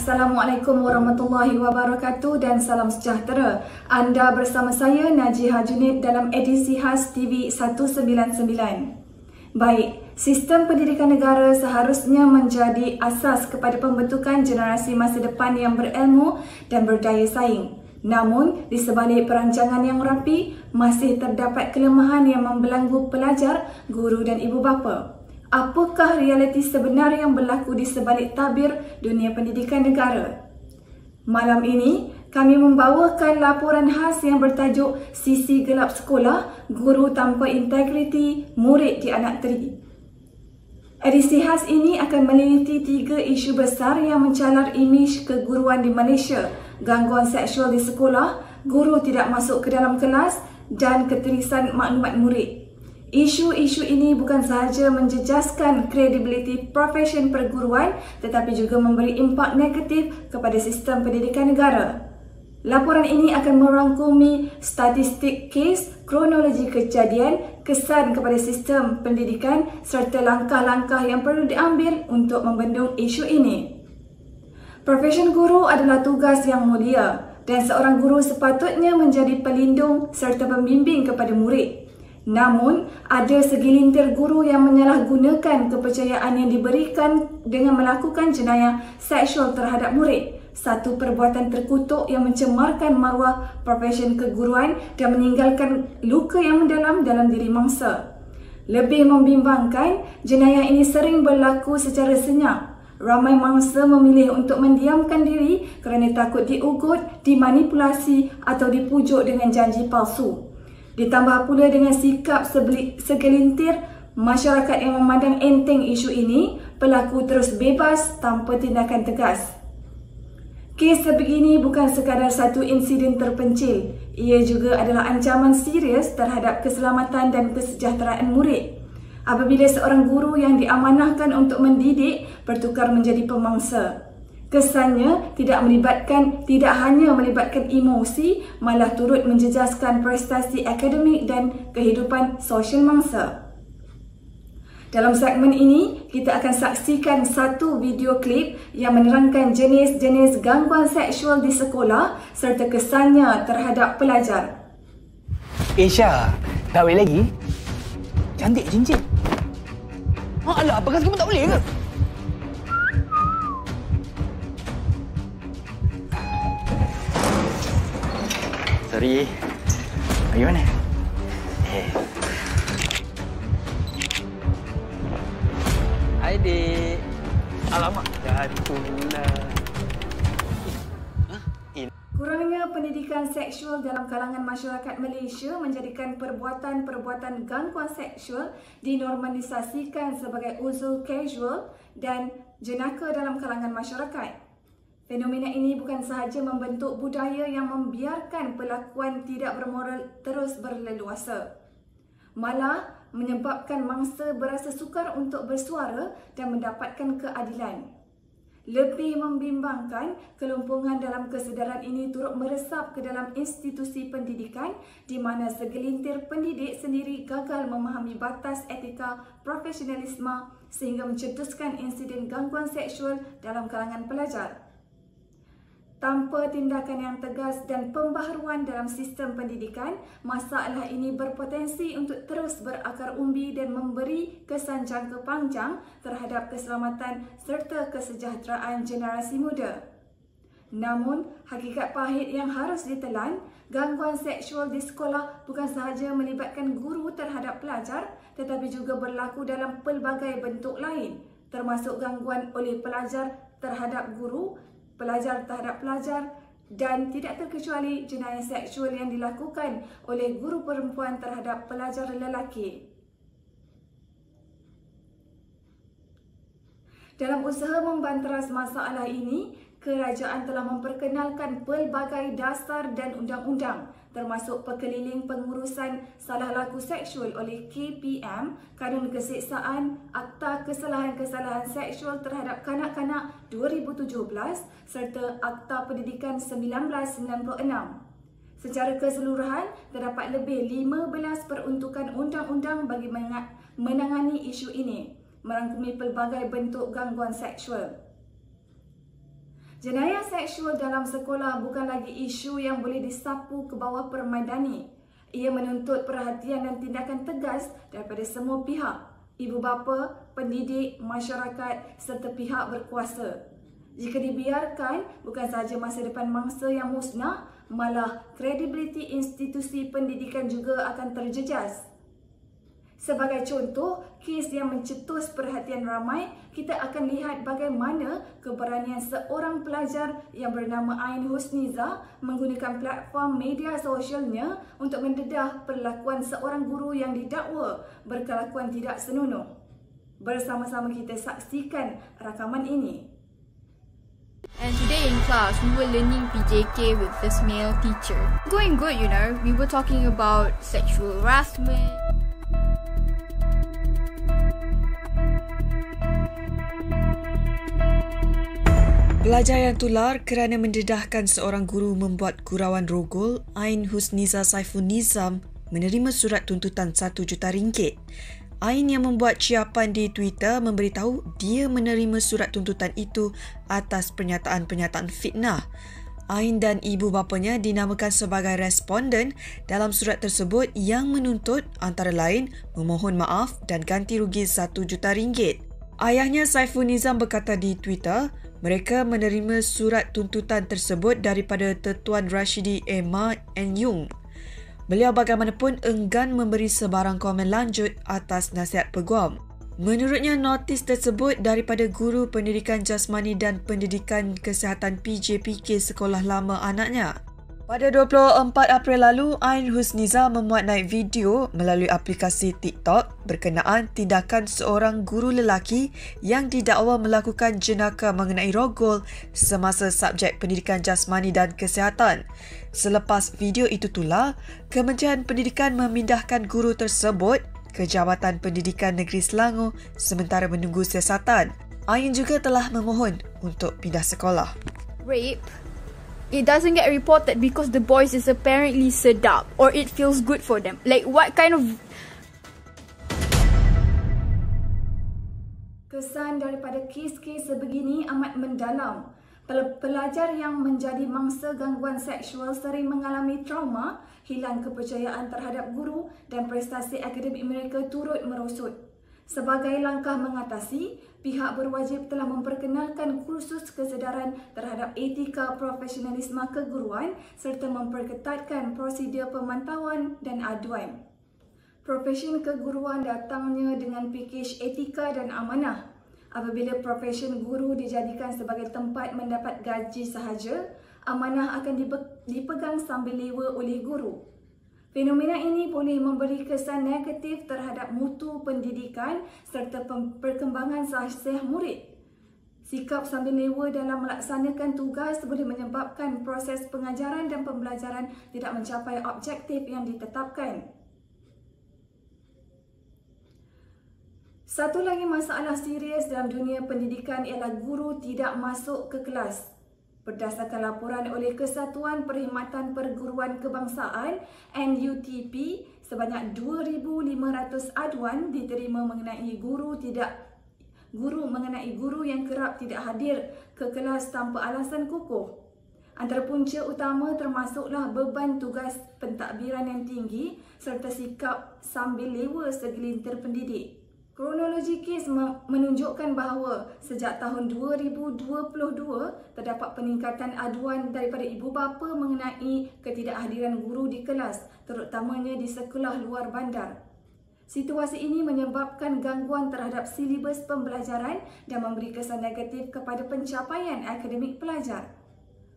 Assalamualaikum warahmatullahi wabarakatuh dan salam sejahtera. Anda bersama saya Najiha Junid dalam edisi khas TV 199. Baik, sistem pendidikan negara seharusnya menjadi asas kepada pembentukan generasi masa depan yang berilmu dan berdaya saing. Namun, di sebalik perancangan yang rapi, masih terdapat kelemahan yang membelenggu pelajar, guru dan ibu bapa. Apakah realiti sebenar yang berlaku di sebalik tabir dunia pendidikan negara? Malam ini, kami membawakan laporan khas yang bertajuk Sisi Gelap Sekolah, Guru Tanpa Integriti, Murid Dianak Teri. Edisi khas ini akan meneliti 3 isu besar yang mencalar imej keguruan di Malaysia: gangguan seksual di sekolah, guru tidak masuk ke dalam kelas dan ketirisan maklumat murid. Isu-isu ini bukan sahaja menjejaskan kredibiliti profesion perguruan tetapi juga memberi impak negatif kepada sistem pendidikan negara. Laporan ini akan merangkumi statistik kes, kronologi kejadian, kesan kepada sistem pendidikan serta langkah-langkah yang perlu diambil untuk membendung isu ini. Profesion guru adalah tugas yang mulia dan seorang guru sepatutnya menjadi pelindung serta pembimbing kepada murid. Namun, ada segelintir guru yang menyalahgunakan kepercayaan yang diberikan dengan melakukan jenayah seksual terhadap murid. Satu perbuatan terkutuk yang mencemarkan maruah profesion keguruan dan meninggalkan luka yang mendalam dalam diri mangsa. Lebih membimbangkan, jenayah ini sering berlaku secara senyap. Ramai mangsa memilih untuk mendiamkan diri kerana takut diugut, dimanipulasi atau dipujuk dengan janji palsu. Ditambah pula dengan sikap segelintir masyarakat yang memandang enteng isu ini, pelaku terus bebas tanpa tindakan tegas. Kes sebegini bukan sekadar satu insiden terpencil, ia juga adalah ancaman serius terhadap keselamatan dan kesejahteraan murid. Apabila seorang guru yang diamanahkan untuk mendidik bertukar menjadi pemangsa, kesannya tidak hanya melibatkan emosi, malah turut menjejaskan prestasi akademik dan kehidupan sosial mangsa. Dalam segmen ini, kita akan saksikan satu video klip yang menerangkan jenis-jenis gangguan seksual di sekolah serta kesannya terhadap pelajar. Syah, kahwin lagi? Cantik cincin. Alah, apa kamu tak boleh ke? Sorry. Bagaimana? Hai, Dek. Alamak, jatuhlah. Kurangnya pendidikan seksual dalam kalangan masyarakat Malaysia menjadikan perbuatan-perbuatan gangguan seksual dinormalisasikan sebagai unsur casual dan jenaka dalam kalangan masyarakat. Fenomena ini bukan sahaja membentuk budaya yang membiarkan pelakuan tidak bermoral terus berleluasa, malah menyebabkan mangsa berasa sukar untuk bersuara dan mendapatkan keadilan. Lebih membimbangkan, kelumpuhan dalam kesedaran ini turut meresap ke dalam institusi pendidikan di mana segelintir pendidik sendiri gagal memahami batas etika profesionalisme sehingga mencetuskan insiden gangguan seksual dalam kalangan pelajar. Tanpa tindakan yang tegas dan pembaharuan dalam sistem pendidikan, masalah ini berpotensi untuk terus berakar umbi dan memberi kesan jangka panjang terhadap keselamatan serta kesejahteraan generasi muda. Namun, hakikat pahit yang harus ditelan, gangguan seksual di sekolah bukan sahaja melibatkan guru terhadap pelajar tetapi juga berlaku dalam pelbagai bentuk lain, termasuk gangguan oleh pelajar terhadap guru, pelajar terhadap pelajar dan tidak terkecuali jenayah seksual yang dilakukan oleh guru perempuan terhadap pelajar lelaki. Dalam usaha membanteras masalah ini, kerajaan telah memperkenalkan pelbagai dasar dan undang-undang termasuk Perkeliling Pengurusan Salah Laku Seksual oleh KPM, Kanun Keseksaan, Akta Kesalahan-Kesalahan Seksual Terhadap Kanak-Kanak 2017 serta Akta Pendidikan 1996. Secara keseluruhan, terdapat lebih 15 peruntukan undang-undang bagi menangani isu ini, merangkumi pelbagai bentuk gangguan seksual. Jenayah seksual dalam sekolah bukan lagi isu yang boleh disapu ke bawah permaidani. Ia menuntut perhatian dan tindakan tegas daripada semua pihak, ibu bapa, pendidik, masyarakat serta pihak berkuasa. Jika dibiarkan, bukan sahaja masa depan mangsa yang musnah, malah kredibiliti institusi pendidikan juga akan terjejas. Sebagai contoh, kes yang mencetus perhatian ramai, kita akan lihat bagaimana keberanian seorang pelajar yang bernama Ain Husniza menggunakan platform media sosialnya untuk mendedah perlakuan seorang guru yang didakwa berkelakuan tidak senonoh. Bersama-sama kita saksikan rakaman ini. And today in class, we were learning PJK with this male teacher. Going good, you know. We were talking about sexual harassment. Pelajar yang tular kerana mendedahkan seorang guru membuat gurauan rogol, Ain Husniza Saiful Nizam menerima surat tuntutan RM1 juta. Ain yang membuat ciapan di Twitter memberitahu dia menerima surat tuntutan itu atas pernyataan-pernyataan fitnah. Ain dan ibu bapanya dinamakan sebagai responden dalam surat tersebut yang menuntut antara lain memohon maaf dan ganti rugi RM1 juta. Ayahnya Saiful Nizam berkata di Twitter, mereka menerima surat tuntutan tersebut daripada Tuan Rashidi Emma Yung. Beliau bagaimanapun enggan memberi sebarang komen lanjut atas nasihat peguam. Menurutnya, notis tersebut daripada Guru Pendidikan Jasmani dan Pendidikan Kesihatan PJPK sekolah lama anaknya. Pada 24 April lalu, Ain Husniza memuat naik video melalui aplikasi TikTok berkenaan tindakan seorang guru lelaki yang didakwa melakukan jenaka mengenai rogol semasa subjek pendidikan jasmani dan kesihatan. Selepas video itu tular, Kementerian Pendidikan memindahkan guru tersebut ke Jabatan Pendidikan Negeri Selangor sementara menunggu siasatan. Ain juga telah memohon untuk pindah sekolah. Rape. It doesn't get reported because the boys is apparently sedap or it feels good for them. Like what kind of... Kesan daripada kes-kes sebegini amat mendalam. Pelajar yang menjadi mangsa gangguan seksual sering mengalami trauma, hilang kepercayaan terhadap guru dan prestasi akademik mereka turut merosot. Sebagai langkah mengatasi, pihak berwajib telah memperkenalkan kursus kesedaran terhadap etika profesionalisme keguruan serta memperketatkan prosedur pemantauan dan aduan. Profesion keguruan datangnya dengan pakej etika dan amanah. Apabila profesion guru dijadikan sebagai tempat mendapat gaji sahaja, amanah akan dipegang sambil lewa oleh guru. Fenomena ini boleh memberi kesan negatif terhadap mutu pendidikan serta perkembangan sahsiah murid. Sikap sambil lewa dalam melaksanakan tugas boleh menyebabkan proses pengajaran dan pembelajaran tidak mencapai objektif yang ditetapkan. Satu lagi masalah serius dalam dunia pendidikan ialah guru tidak masuk ke kelas. Berdasarkan laporan oleh Kesatuan Perkhidmatan Perguruan Kebangsaan NUTP, sebanyak 2,500 aduan diterima mengenai guru yang kerap tidak hadir ke kelas tanpa alasan kukuh. Antara punca utama termasuklah beban tugas pentadbiran yang tinggi serta sikap sambil lewa segelintir pendidik. Kronologi kes menunjukkan bahawa sejak tahun 2022 terdapat peningkatan aduan daripada ibu bapa mengenai ketidakhadiran guru di kelas, terutamanya di sekolah luar bandar. Situasi ini menyebabkan gangguan terhadap silibus pembelajaran dan memberi kesan negatif kepada pencapaian akademik pelajar.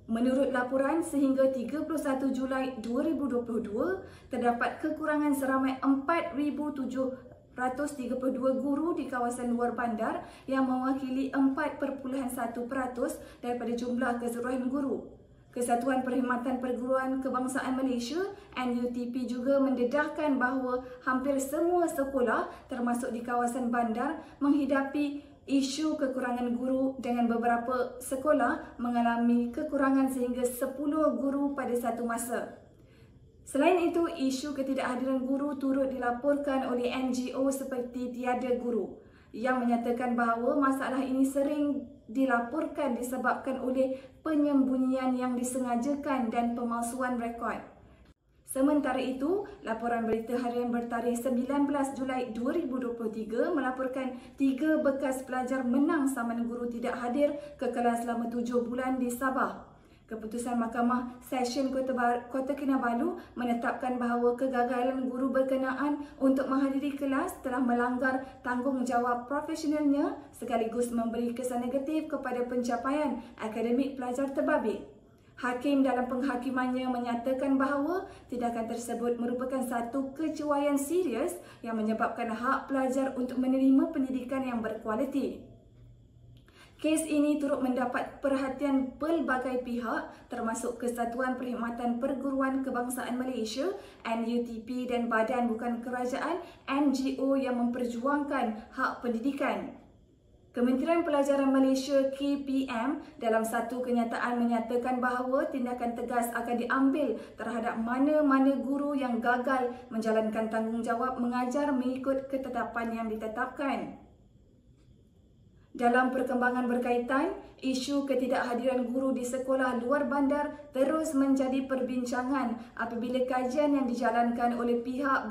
Menurut laporan, sehingga 31 Julai 2022, terdapat kekurangan seramai 4,732 guru di kawasan luar bandar yang mewakili 4.1% daripada jumlah keseluruhan guru. Kesatuan Perkhidmatan Perguruan Kebangsaan Malaysia NUTP juga mendedahkan bahawa hampir semua sekolah termasuk di kawasan bandar menghidapi isu kekurangan guru dengan beberapa sekolah mengalami kekurangan sehingga 10 guru pada satu masa. Selain itu, isu ketidakhadiran guru turut dilaporkan oleh NGO seperti Tiada Guru yang menyatakan bahawa masalah ini sering dilaporkan disebabkan oleh penyembunyian yang disengajakan dan pemalsuan rekod. Sementara itu, laporan berita harian bertarikh 19 Julai 2023 melaporkan 3 bekas pelajar menang saman guru tidak hadir ke kelas selama 7 bulan di Sabah. Keputusan Mahkamah Session Kota Kinabalu menetapkan bahawa kegagalan guru berkenaan untuk menghadiri kelas telah melanggar tanggungjawab profesionalnya sekaligus memberi kesan negatif kepada pencapaian akademik pelajar terbabit. Hakim dalam penghakimannya menyatakan bahawa tindakan tersebut merupakan satu kecuaian serius yang menyebabkan hak pelajar untuk menerima pendidikan yang berkualiti. Kes ini turut mendapat perhatian pelbagai pihak termasuk Kesatuan Perkhidmatan Perguruan Kebangsaan Malaysia NUTP dan Badan Bukan Kerajaan NGO yang memperjuangkan hak pendidikan. Kementerian Pelajaran Malaysia KPM dalam satu kenyataan menyatakan bahawa tindakan tegas akan diambil terhadap mana-mana guru yang gagal menjalankan tanggungjawab mengajar mengikut ketetapan yang ditetapkan. Dalam perkembangan berkaitan, isu ketidakhadiran guru di sekolah luar bandar terus menjadi perbincangan apabila kajian yang dijalankan oleh pihak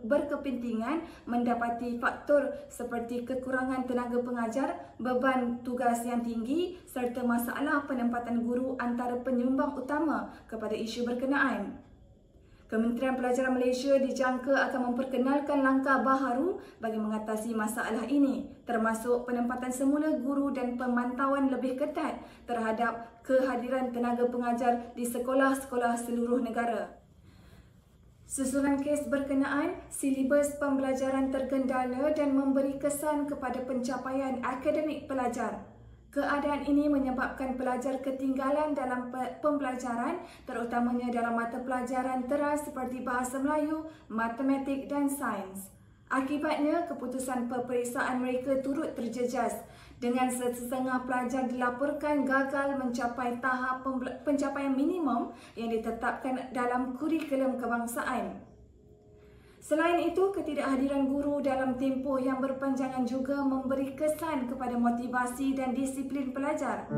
berkepentingan mendapati faktor seperti kekurangan tenaga pengajar, beban tugas yang tinggi serta masalah penempatan guru antara penyumbang utama kepada isu berkenaan. Kementerian Pelajaran Malaysia dijangka akan memperkenalkan langkah baharu bagi mengatasi masalah ini, termasuk penempatan semula guru dan pemantauan lebih ketat terhadap kehadiran tenaga pengajar di sekolah-sekolah seluruh negara. Susulan kes berkenaan, silibus pembelajaran tergendala dan memberi kesan kepada pencapaian akademik pelajar. Keadaan ini menyebabkan pelajar ketinggalan dalam pembelajaran, terutamanya dalam mata pelajaran teras seperti Bahasa Melayu, Matematik dan Sains. Akibatnya, keputusan peperiksaan mereka turut terjejas dengan setengah pelajar dilaporkan gagal mencapai tahap pencapaian minimum yang ditetapkan dalam kurikulum kebangsaan. Selain itu, ketidakhadiran guru dalam tempoh yang berpanjangan juga memberi kesan kepada motivasi dan disiplin pelajar.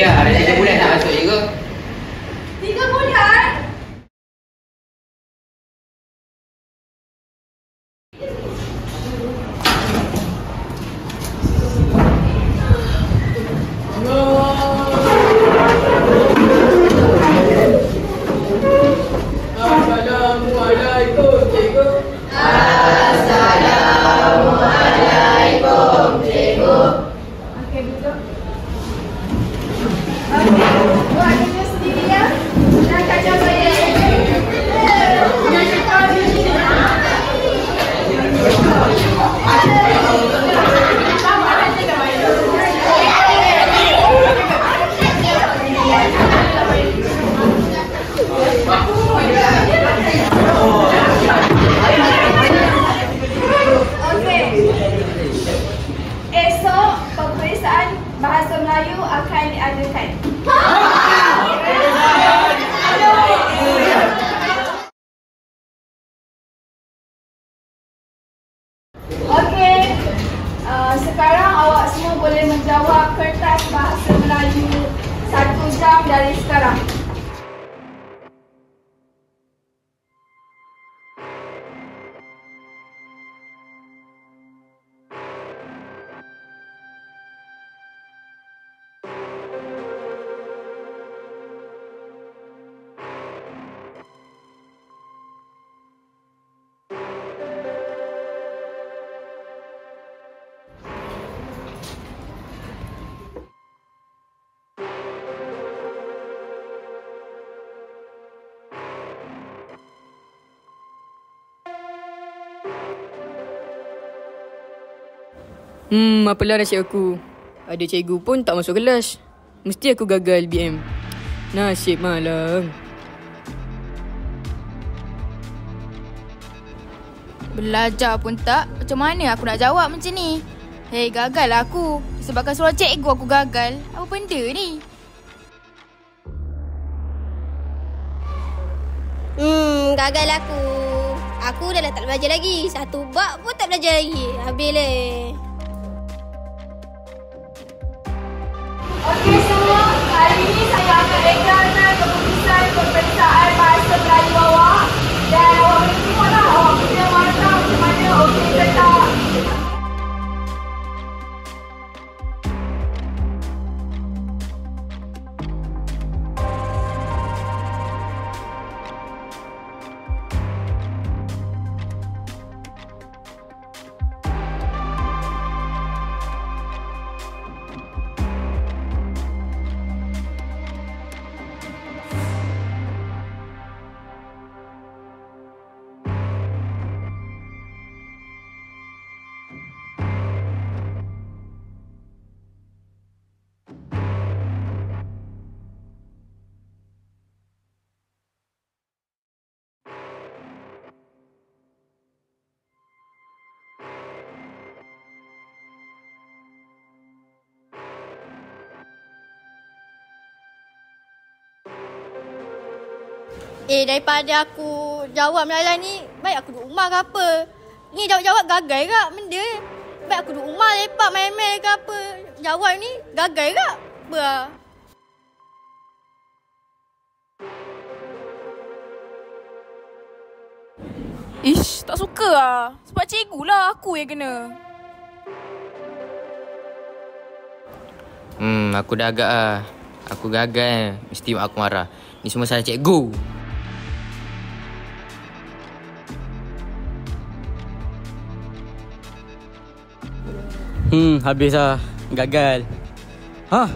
Ada 3 bulan tak masuk je ke? 3 bulan? Assalamualaikum cikgu. Assalamualaikum cikgu. Okey, duduk. Buat kerja sendiri ya. Dan kajian saya. Okey. Esok peperiksaan Bahasa Melayu akan diadakan. Okey, sekarang awak semua boleh menjawab kertas Bahasa Melayu 1 jam dari sekarang. Apalah nasib aku. Ada cikgu pun tak masuk kelas. Mesti aku gagal BM. Nasib malang. Belajar pun tak. Macam mana aku nak jawab macam ni? Hei, gagal lah aku. Disebabkan suruh cikgu aku gagal. Apa benda ni? Gagal aku. Aku dah tak belajar lagi. Satu bab pun tak belajar lagi. Habis leh. Okey semua, hari ini saya akan edarkan keputusan peperiksaan bahasa Melayu awak. Dan awak boleh tengoklah awak punya warna macam mana, okey ke tak? Daripada aku jawab melalang ni, baik aku duduk rumah ke apa. Ni jawab-jawab gagal ke benda. Baik aku duduk rumah lepak main-main ke apa. Jawab ni gagal ke? Ish, tak suka lah. Sebab cikgu lah aku yang kena. Aku dah agak lah. Aku gagal. Mesti mak aku marah. Ni semua salah cikgu. Habis lah. Gagal.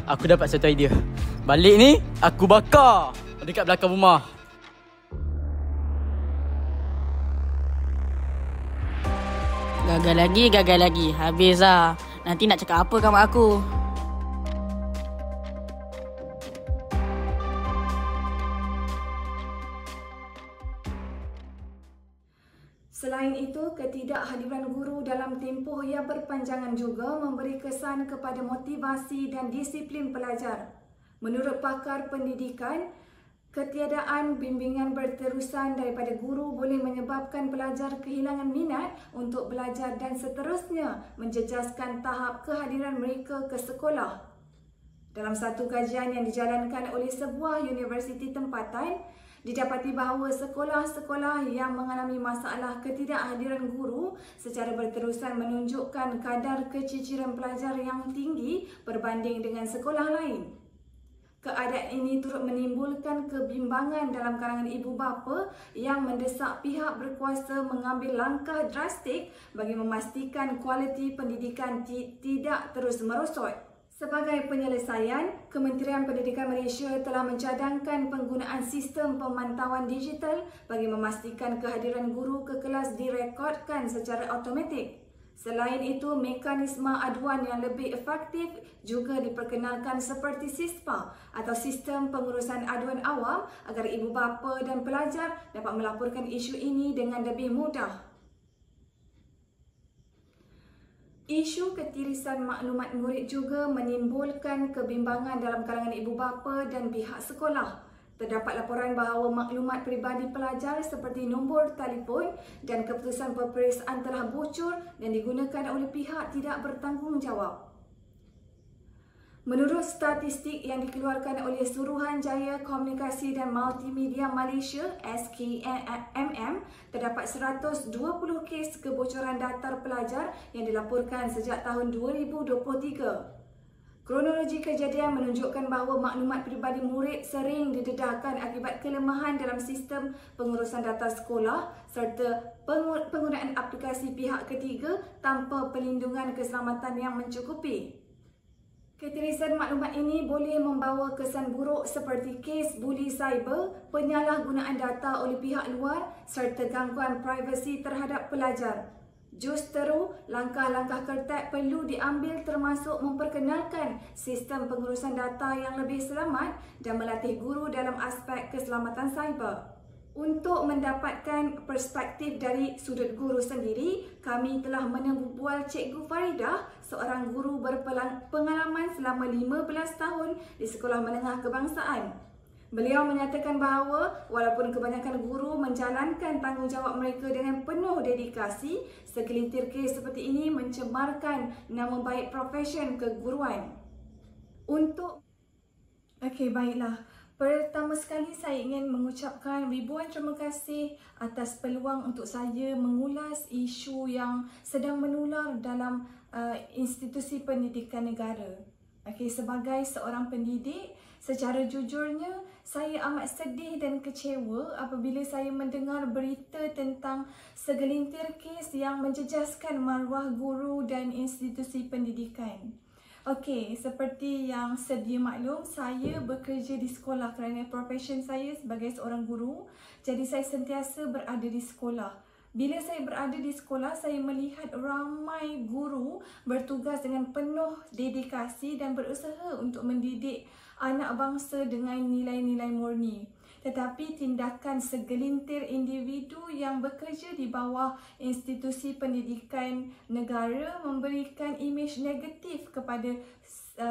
Aku dapat satu idea. Balik ni, aku bakar dekat belakang rumah. Gagal lagi. Habis lah. Nanti nak cakap apa kat mak aku? Selain itu, ketidakhadiran guru dalam tempoh yang berpanjangan juga memberi kesan kepada motivasi dan disiplin pelajar. Menurut pakar pendidikan, ketiadaan bimbingan berterusan daripada guru boleh menyebabkan pelajar kehilangan minat untuk belajar dan seterusnya menjejaskan tahap kehadiran mereka ke sekolah. Dalam satu kajian yang dijalankan oleh sebuah universiti tempatan, didapati bahawa sekolah-sekolah yang mengalami masalah ketidakhadiran guru secara berterusan menunjukkan kadar keciciran pelajar yang tinggi berbanding dengan sekolah lain. Keadaan ini turut menimbulkan kebimbangan dalam kalangan ibu bapa yang mendesak pihak berkuasa mengambil langkah drastik bagi memastikan kualiti pendidikan tidak terus merosot. Sebagai penyelesaian, Kementerian Pendidikan Malaysia telah mencadangkan penggunaan sistem pemantauan digital bagi memastikan kehadiran guru ke kelas direkodkan secara automatik. Selain itu, mekanisme aduan yang lebih efektif juga diperkenalkan seperti SISPA atau Sistem Pengurusan Aduan Awam agar ibu bapa dan pelajar dapat melaporkan isu ini dengan lebih mudah. Isu ketirisan maklumat murid juga menimbulkan kebimbangan dalam kalangan ibu bapa dan pihak sekolah. Terdapat laporan bahawa maklumat peribadi pelajar seperti nombor telefon dan keputusan peperiksaan telah bocor dan digunakan oleh pihak tidak bertanggungjawab. Menurut statistik yang dikeluarkan oleh Suruhanjaya Komunikasi dan Multimedia Malaysia SKMM, terdapat 120 kes kebocoran data pelajar yang dilaporkan sejak tahun 2023. Kronologi kejadian menunjukkan bahawa maklumat peribadi murid sering didedahkan akibat kelemahan dalam sistem pengurusan data sekolah serta penggunaan aplikasi pihak ketiga tanpa pelindungan keselamatan yang mencukupi. Ketirisan maklumat ini boleh membawa kesan buruk seperti kes buli cyber, penyalahgunaan data oleh pihak luar serta gangguan privasi terhadap pelajar. Justeru, langkah-langkah ketat perlu diambil termasuk memperkenalkan sistem pengurusan data yang lebih selamat dan melatih guru dalam aspek keselamatan cyber. Untuk mendapatkan perspektif dari sudut guru sendiri, kami telah menembual Cikgu Faridah, seorang guru berpengalaman selama 15 tahun di Sekolah Menengah Kebangsaan. Beliau menyatakan bahawa walaupun kebanyakan guru menjalankan tanggungjawab mereka dengan penuh dedikasi, segelintir kes seperti ini mencemarkan nama baik profesion keguruan. Okey, baiklah. Pertama sekali saya ingin mengucapkan ribuan terima kasih atas peluang untuk saya mengulas isu yang sedang menular dalam institusi pendidikan negara. Okey, sebagai seorang pendidik, secara jujurnya saya amat sedih dan kecewa apabila saya mendengar berita tentang segelintir kes yang menjejaskan maruah guru dan institusi pendidikan. Okey, seperti yang sedia maklum, saya bekerja di sekolah kerana profesion saya sebagai seorang guru. Jadi saya sentiasa berada di sekolah. Bila saya berada di sekolah, saya melihat ramai guru bertugas dengan penuh dedikasi dan berusaha untuk mendidik anak bangsa dengan nilai-nilai murni. Tetapi tindakan segelintir individu yang bekerja di bawah institusi pendidikan negara memberikan imej negatif kepada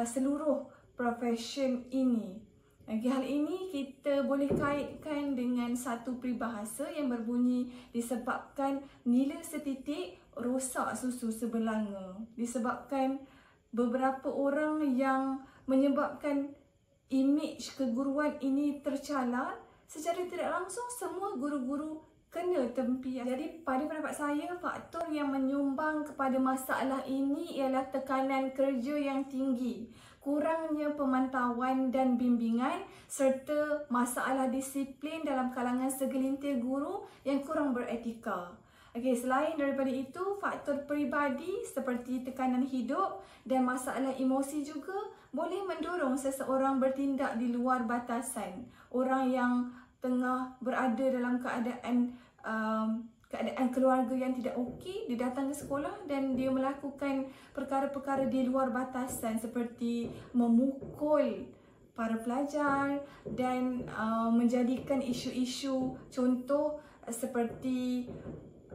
seluruh profesion ini. Hal ini kita boleh kaitkan dengan satu peribahasa yang berbunyi disebabkan nila setitik rosak susu sebelanga. Disebabkan beberapa orang yang menyebabkan imej keguruan ini tercalar, secara tidak langsung semua guru-guru kena tempias. Jadi pada pendapat saya, faktor yang menyumbang kepada masalah ini ialah tekanan kerja yang tinggi, kurangnya pemantauan dan bimbingan serta masalah disiplin dalam kalangan segelintir guru yang kurang beretika. Okey, selain daripada itu, faktor peribadi seperti tekanan hidup dan masalah emosi juga boleh mendorong seseorang bertindak di luar batasan. Orang yang tengah berada dalam keadaan keluarga yang tidak okey, dia datang ke sekolah dan dia melakukan perkara-perkara di luar batasan seperti memukul para pelajar dan menjadikan isu-isu contoh seperti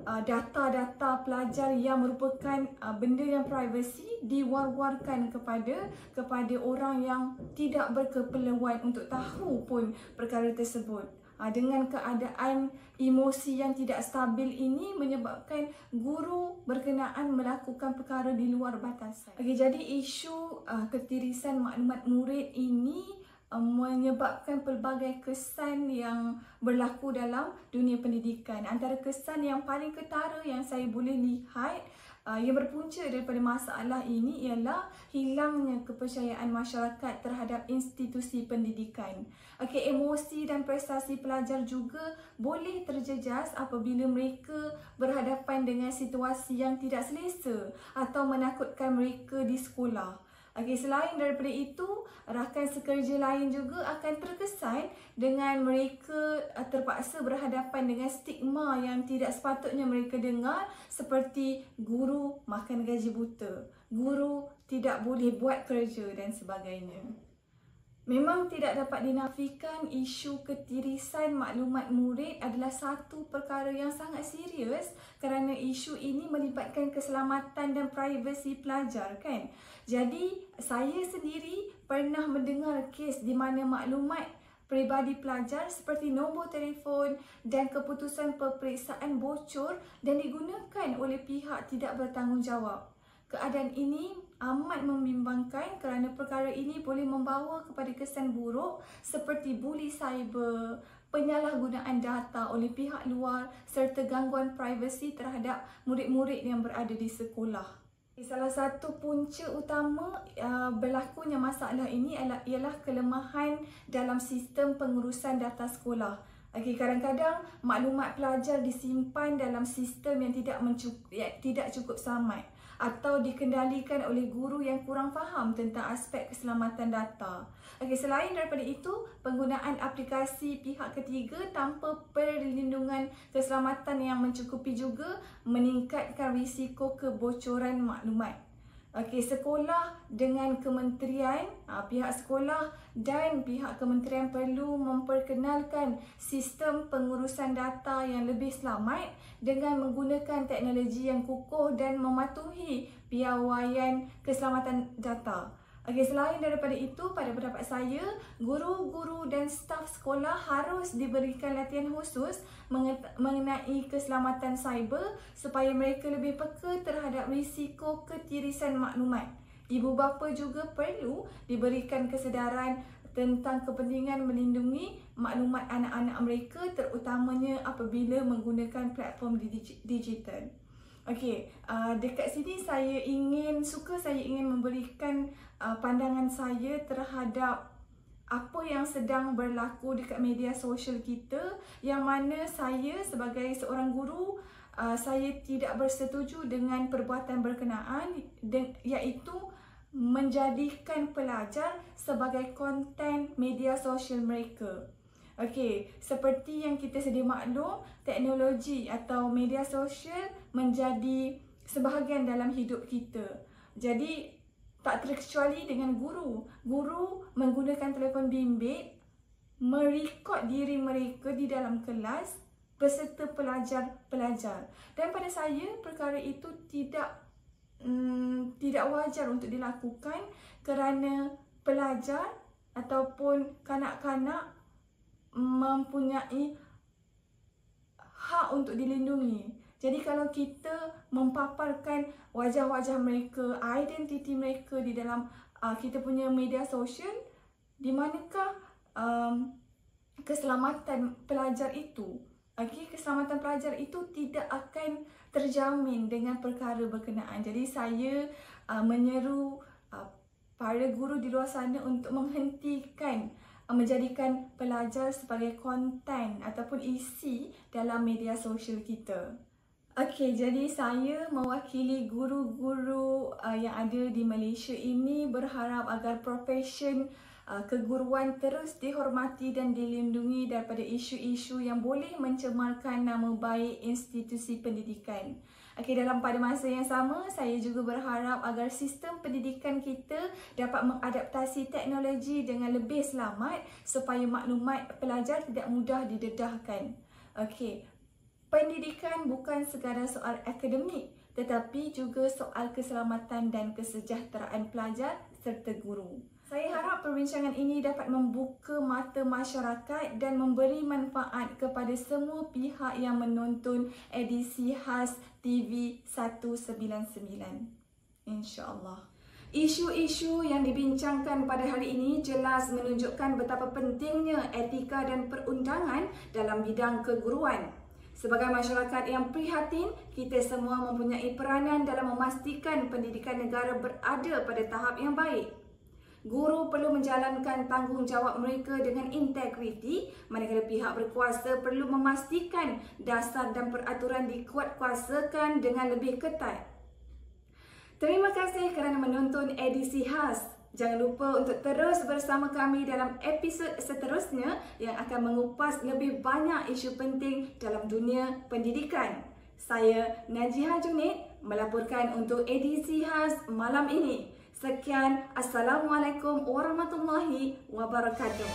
data-data pelajar yang merupakan benda yang privasi diwar-warkan kepada orang yang tidak berkeperluan untuk tahu pun perkara tersebut. Dengan keadaan emosi yang tidak stabil ini menyebabkan guru berkenaan melakukan perkara di luar batasan. Jadi isu ketirisan maklumat murid ini menyebabkan pelbagai kesan yang berlaku dalam dunia pendidikan. Antara kesan yang paling ketara yang saya boleh lihat yang berpunca daripada masalah ini ialah hilangnya kepercayaan masyarakat terhadap institusi pendidikan. Emosi dan prestasi pelajar juga boleh terjejas apabila mereka berhadapan dengan situasi yang tidak selesa atau menakutkan mereka di sekolah. Selain daripada itu, rakan sekerja lain juga akan terkesan dengan mereka terpaksa berhadapan dengan stigma yang tidak sepatutnya mereka dengar, seperti guru makan gaji buta, guru tidak boleh buat kerja dan sebagainya. Memang tidak dapat dinafikan isu ketirisan maklumat murid adalah satu perkara yang sangat serius kerana isu ini melibatkan keselamatan dan privasi pelajar, kan? Jadi, saya sendiri pernah mendengar kes di mana maklumat peribadi pelajar seperti nombor telefon dan keputusan peperiksaan bocor dan digunakan oleh pihak tidak bertanggungjawab. Keadaan ini amat membimbangkan kerana perkara ini boleh membawa kepada kesan buruk seperti buli cyber, penyalahgunaan data oleh pihak luar serta gangguan privasi terhadap murid-murid yang berada di sekolah. Salah satu punca utama berlakunya masalah ini ialah kelemahan dalam sistem pengurusan data sekolah. Okey, kadang-kadang maklumat pelajar disimpan dalam sistem yang tidak cukup selamat atau dikendalikan oleh guru yang kurang faham tentang aspek keselamatan data. Okey, selain daripada itu, penggunaan aplikasi pihak ketiga tanpa perlindungan keselamatan yang mencukupi juga meningkatkan risiko kebocoran maklumat. Okey, sekolah dengan kementerian, pihak sekolah dan pihak kementerian perlu memperkenalkan sistem pengurusan data yang lebih selamat dengan menggunakan teknologi yang kukuh dan mematuhi piawaian keselamatan data. Okey, selain daripada itu, pada pendapat saya, guru-guru dan staf sekolah harus diberikan latihan khusus mengenai keselamatan cyber supaya mereka lebih peka terhadap risiko ketirisan maklumat. Ibu bapa juga perlu diberikan kesedaran tentang kepentingan melindungi maklumat anak-anak mereka, terutamanya apabila menggunakan platform digital. Okey, dekat sini saya ingin memberikan pandangan saya terhadap apa yang sedang berlaku dekat media sosial kita, yang mana saya sebagai seorang guru, saya tidak bersetuju dengan perbuatan berkenaan, iaitu menjadikan pelajar sebagai konten media sosial mereka. Okey, seperti yang kita sedia maklum, teknologi atau media sosial menjadi sebahagian dalam hidup kita. Jadi, tak terkecuali dengan guru. Guru menggunakan telefon bimbit, merekod diri mereka di dalam kelas beserta pelajar-pelajar. Dan pada saya, perkara itu tidak wajar untuk dilakukan kerana pelajar ataupun kanak-kanak mempunyai hak untuk dilindungi. Jadi kalau kita mempaparkan wajah-wajah mereka, identiti mereka di dalam kita punya media sosial, di manakah keselamatan pelajar itu? Okey, keselamatan pelajar itu tidak akan terjamin dengan perkara berkenaan. Jadi saya menyeru para guru di luar sana untuk menghentikan menjadikan pelajar sebagai konten ataupun isi dalam media sosial kita. Okey, jadi saya mewakili guru-guru yang ada di Malaysia ini berharap agar profesion keguruan terus dihormati dan dilindungi daripada isu-isu yang boleh mencemarkan nama baik institusi pendidikan. Okey, pada masa yang sama, saya juga berharap agar sistem pendidikan kita dapat mengadaptasi teknologi dengan lebih selamat supaya maklumat pelajar tidak mudah didedahkan. Okey, pendidikan bukan sekadar soal akademik, tetapi juga soal keselamatan dan kesejahteraan pelajar serta guru. Saya harap perbincangan ini dapat membuka mata masyarakat dan memberi manfaat kepada semua pihak yang menonton edisi khas TV 199. InsyaAllah. Isu-isu yang dibincangkan pada hari ini jelas menunjukkan betapa pentingnya etika dan perundangan dalam bidang keguruan. Sebagai masyarakat yang prihatin, kita semua mempunyai peranan dalam memastikan pendidikan negara berada pada tahap yang baik. Guru perlu menjalankan tanggungjawab mereka dengan integriti, manakala pihak berkuasa perlu memastikan dasar dan peraturan dikuatkuasakan dengan lebih ketat. Terima kasih kerana menonton edisi khas. Jangan lupa untuk terus bersama kami dalam episod seterusnya yang akan mengupas lebih banyak isu penting dalam dunia pendidikan. Saya Najiha Junid melaporkan untuk edisi khas malam ini. Sekian, Assalamualaikum warahmatullahi wabarakatuh.